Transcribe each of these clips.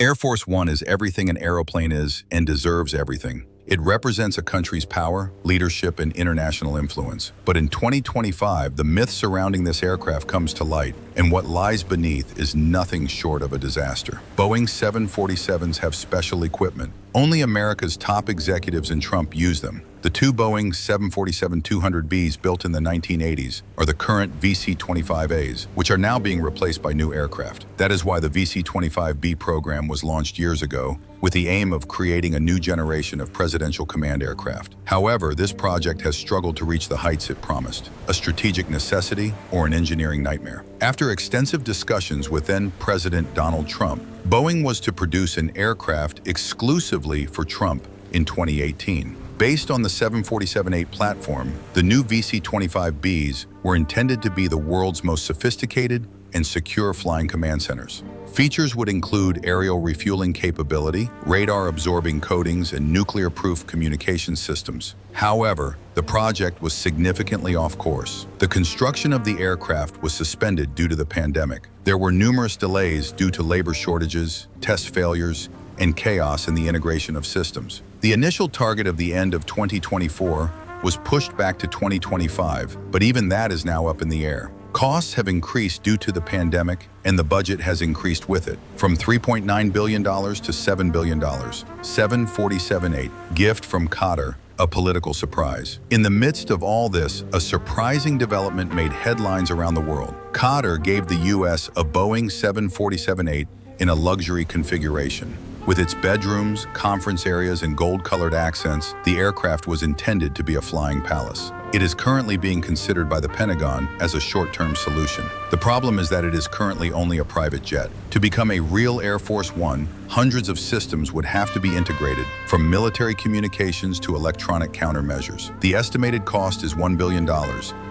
Air Force One is everything an aeroplane is and deserves everything. It represents a country's power, leadership, and international influence. But in 2025, the myth surrounding this aircraft comes to light, and what lies beneath is nothing short of a disaster. Boeing 747s have special equipment. Only America's top executives and Trump use them. The two Boeing 747-200Bs built in the 1980s are the current VC-25As, which are now being replaced by new aircraft. That is why the VC-25B program was launched years ago, with the aim of creating a new generation of presidential command aircraft. However, this project has struggled to reach the heights it promised, a strategic necessity or an engineering nightmare. After extensive discussions with then-President Donald Trump, Boeing was to produce an aircraft exclusively for Trump in 2018. Based on the 747-8 platform, the new VC-25Bs were intended to be the world's most sophisticated and secure flying command centers. Features would include aerial refueling capability, radar-absorbing coatings, and nuclear-proof communication systems. However, the project was significantly off course. The construction of the aircraft was suspended due to the pandemic. There were numerous delays due to labor shortages, test failures, and chaos in the integration of systems. The initial target of the end of 2024 was pushed back to 2025, but even that is now up in the air. Costs have increased due to the pandemic, and the budget has increased with it, from $3.9 billion to $7 billion. 747-8, gift from Qatar, a political surprise. In the midst of all this, a surprising development made headlines around the world. Qatar gave the U.S. a Boeing 747-8 in a luxury configuration. With its bedrooms, conference areas, and gold-colored accents, the aircraft was intended to be a flying palace. It is currently being considered by the Pentagon as a short-term solution. The problem is that it is currently only a private jet. To become a real Air Force One, hundreds of systems would have to be integrated, from military communications to electronic countermeasures. The estimated cost is $1 billion.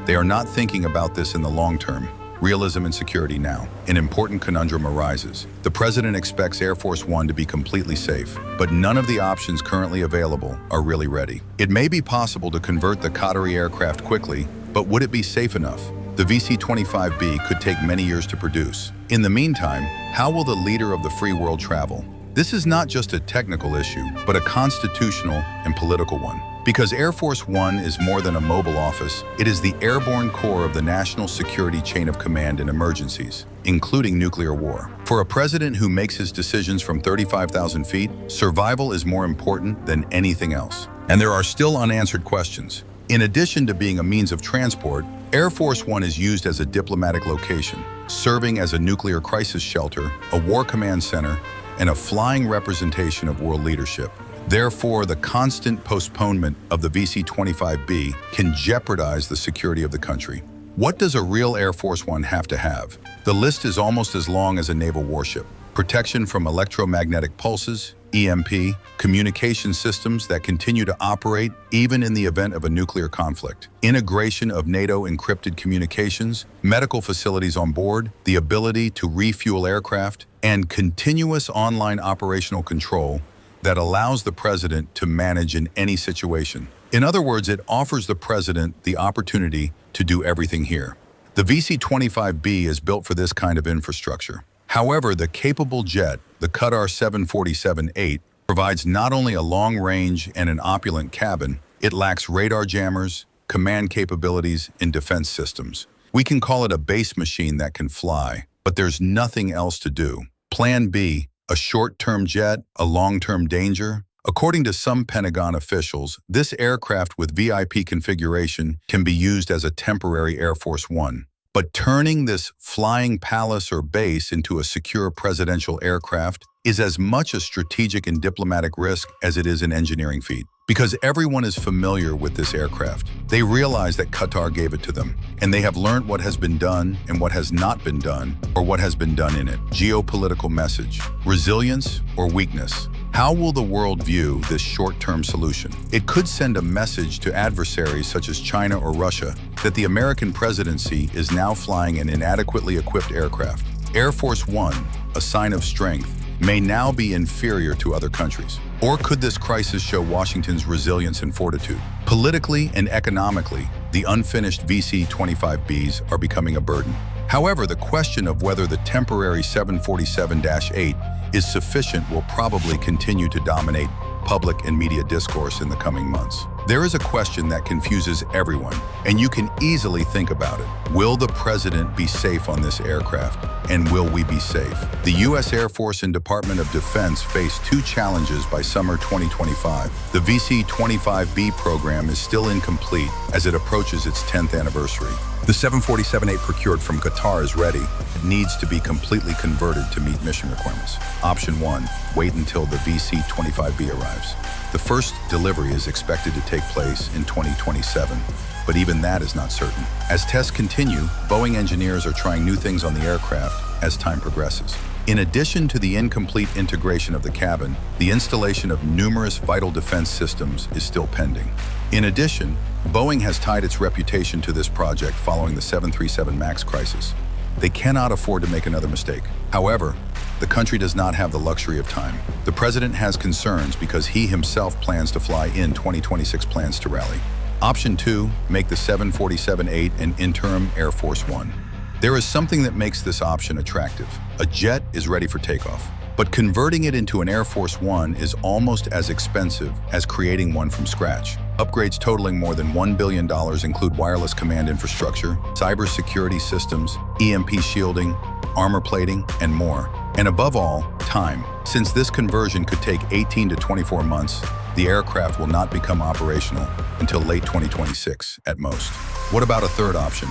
They are not thinking about this in the long term. Realism and security now. An important conundrum arises. The president expects Air Force One to be completely safe, but none of the options currently available are really ready. It may be possible to convert the Qatari aircraft quickly, but would it be safe enough? The VC-25B could take many years to produce. In the meantime, how will the leader of the free world travel? This is not just a technical issue, but a constitutional and political one. Because Air Force One is more than a mobile office, it is the airborne core of the national security chain of command in emergencies, including nuclear war. For a president who makes his decisions from 35,000 feet, survival is more important than anything else. And there are still unanswered questions. In addition to being a means of transport, Air Force One is used as a diplomatic location, serving as a nuclear crisis shelter, a war command center, and a flying representation of world leadership. Therefore, the constant postponement of the VC-25B can jeopardize the security of the country. What does a real Air Force One have to have? The list is almost as long as a naval warship. Protection from electromagnetic pulses, EMP, communication systems that continue to operate even in the event of a nuclear conflict, integration of NATO encrypted communications, medical facilities on board, the ability to refuel aircraft, and continuous online operational control that allows the president to manage in any situation. In other words, it offers the president the opportunity to do everything here. The VC-25B is built for this kind of infrastructure. However, the capable jet, the Qatar 747-8, provides not only a long range and an opulent cabin, it lacks radar jammers, command capabilities, and defense systems. We can call it a base machine that can fly, but there's nothing else to do. Plan B, a short-term jet, a long-term danger? According to some Pentagon officials, this aircraft with VIP configuration can be used as a temporary Air Force One. But turning this flying palace or base into a secure presidential aircraft is as much a strategic and diplomatic risk as it is an engineering feat. Because everyone is familiar with this aircraft. They realize that Qatar gave it to them, and they have learned what has been done and what has not been done, or what has been done in it. Geopolitical message, resilience or weakness. How will the world view this short-term solution? It could send a message to adversaries such as China or Russia that the American presidency is now flying an inadequately equipped aircraft. Air Force One, a sign of strength, may now be inferior to other countries. Or could this crisis show Washington's resilience and fortitude? Politically and economically, the unfinished VC-25Bs are becoming a burden. However, the question of whether the temporary 747-8 is sufficient will probably continue to dominate public and media discourse in the coming months. There is a question that confuses everyone, and you can easily think about it. Will the president be safe on this aircraft, and will we be safe? The U.S. Air Force and Department of Defense face two challenges by summer 2025. The VC-25B program is still incomplete as it approaches its 10th anniversary. The 747-8 procured from Qatar is ready. It needs to be completely converted to meet mission requirements. Option 1, wait until the VC-25B arrives. The first delivery is expected to take place in 2027, but even that is not certain. As tests continue, Boeing engineers are trying new things on the aircraft as time progresses. In addition to the incomplete integration of the cabin, the installation of numerous vital defense systems is still pending. In addition, Boeing has tied its reputation to this project following the 737 MAX crisis. They cannot afford to make another mistake. However, the country does not have the luxury of time. The president has concerns because he himself plans to fly in 2026 plans to rally. Option 2, make the 747-8 an interim Air Force One. There is something that makes this option attractive. A jet is ready for takeoff, but converting it into an Air Force One is almost as expensive as creating one from scratch. Upgrades totaling more than $1 billion include wireless command infrastructure, cybersecurity systems, EMP shielding, armor plating, and more. And above all, time. Since this conversion could take 18 to 24 months, the aircraft will not become operational until late 2026 at most. What about a third option?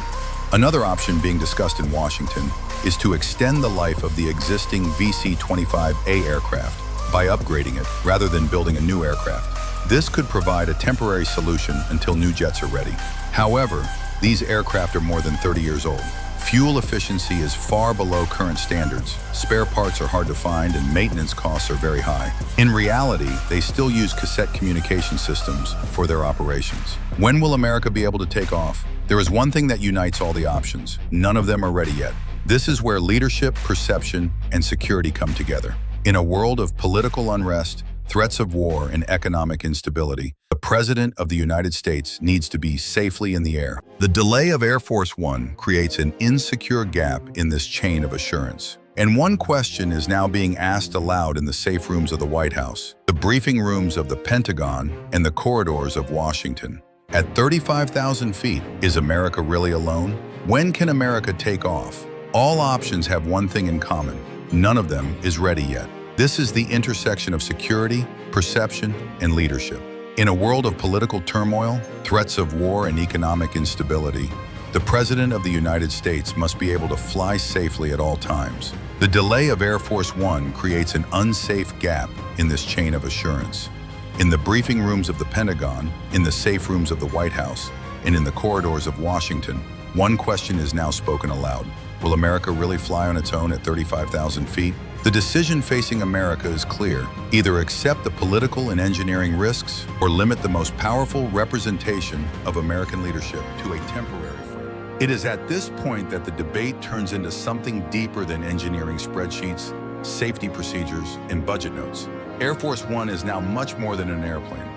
Another option being discussed in Washington is to extend the life of the existing VC-25A aircraft by upgrading it rather than building a new aircraft. This could provide a temporary solution until new jets are ready. However, these aircraft are more than 30 years old. Fuel efficiency is far below current standards, spare parts are hard to find, and maintenance costs are very high. In reality, they still use cassette communication systems for their operations. When will America be able to take off? There is one thing that unites all the options. None of them are ready yet. This is where leadership, perception, and security come together. In a world of political unrest, threats of war, and economic instability, the President of the United States needs to be safely in the air. The delay of Air Force One creates an insecure gap in this chain of assurance. And one question is now being asked aloud in the safe rooms of the White House, the briefing rooms of the Pentagon, and the corridors of Washington. At 35,000 feet, is America really alone? When can America take off? All options have one thing in common. None of them is ready yet. This is the intersection of security, perception, and leadership. In a world of political turmoil, threats of war, and economic instability, the President of the United States must be able to fly safely at all times. The delay of Air Force One creates an unsafe gap in this chain of assurance. In the briefing rooms of the Pentagon, in the safe rooms of the White House, and in the corridors of Washington, one question is now spoken aloud. Will America really fly on its own at 35,000 feet? The decision facing America is clear. Either accept the political and engineering risks or limit the most powerful representation of American leadership to a temporary frame. It is at this point that the debate turns into something deeper than engineering spreadsheets, safety procedures, and budget notes. Air Force One is now much more than an airplane.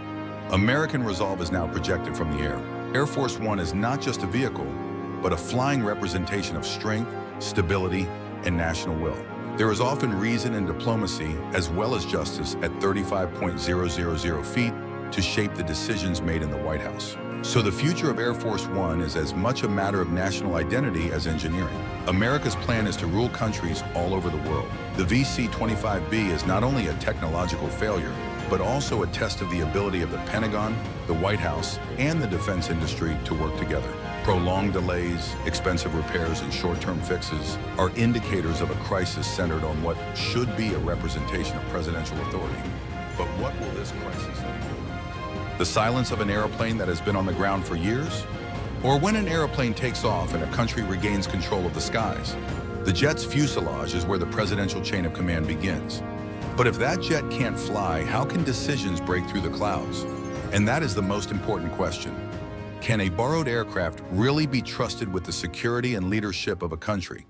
American resolve is now projected from the air. Air Force One is not just a vehicle, but a flying representation of strength, stability, and national will. There is often reason and diplomacy, as well as justice, at 35,000 feet to shape the decisions made in the White House. So the future of Air Force One is as much a matter of national identity as engineering. America's plan is to rule countries all over the world. The VC-25B is not only a technological failure, but also a test of the ability of the Pentagon, the White House, and the defense industry to work together. Prolonged delays, expensive repairs, and short-term fixes are indicators of a crisis centered on what should be a representation of presidential authority. But what will this crisis lead to? The silence of an airplane that has been on the ground for years? Or when an airplane takes off and a country regains control of the skies? The jet's fuselage is where the presidential chain of command begins. But if that jet can't fly, how can decisions break through the clouds? And that is the most important question. Can a borrowed aircraft really be trusted with the security and leadership of a country?